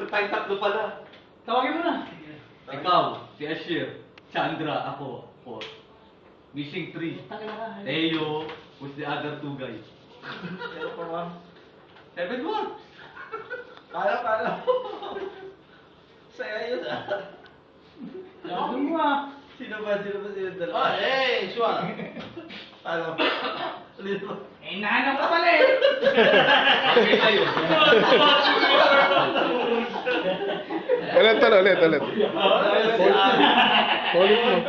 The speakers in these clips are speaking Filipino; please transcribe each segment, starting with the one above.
Tayong tatlo pala. Tawagin mo na. Ikaw, si Ashir, Chandra, ako, 4. Missing 3. Teo, who's the other 2 guys? 7 more. Kala. Saya yun ah. Tawagin mo ah. Sino ba sino dalawa? Hey, Shua. Ano? Ulit mo. Eh, nahanap ko pala eh. Okay tayo. Ulit. Ulit mo.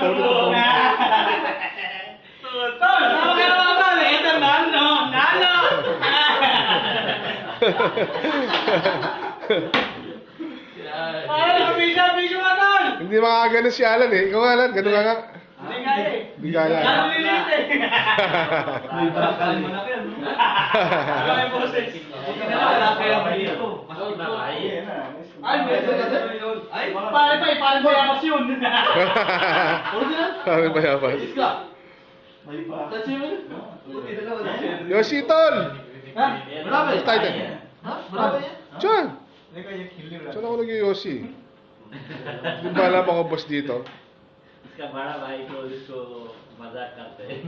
Tol, tawag ka naman pala. Ito, Nano. Ay, nabisyo ka, Tol. Hindi makakaganon si Alan eh. Ikaw Alan, ganun ka nga. Hindi kaya eh. Hindi kaya. Lalo lilit eh. May barakalin mo na kayo, no? Ano yung boses? Wala kayo dito. Mas na kayo. Ay, medyo yun. Ay, Parang bayamas yun. Sabi ba yaman? Iska. May ba? Touch yun. Yoshi Tol! Ha? Marami. Titan. Ha? Marami yan? Diyan! Hindi kayo killer ah. Diyan ako nag-Yoshi. Hindi ba alam ako boss dito? इसका बड़ा भाई को इसको मजाक करते हैं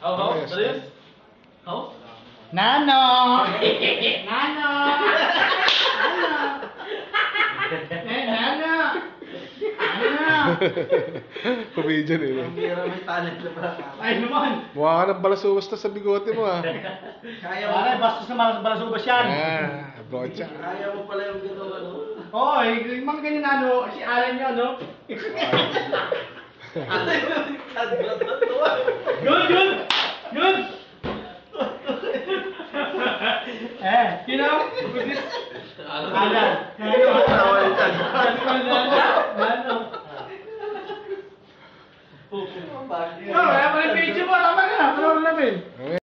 How? Yes, Serious? yes. How? Nano! Nano! Comedian eh. Ang bira may talent na pala. Ay naman! Mukha ka ng balasubas na sa bigote mo ah. Kaya mo. Ay, bastos na balasubas yan. Ah, brocha. Kaya mo pala yung gano'n ano. Oo, yung mga ganyan ano, si Alan yun, no? Ano yung nagdatuwa? Good! You know, with this... Alan. Nano. Bakit? No, wala pa rin picture mo. Tama ka na. Panoorin namin.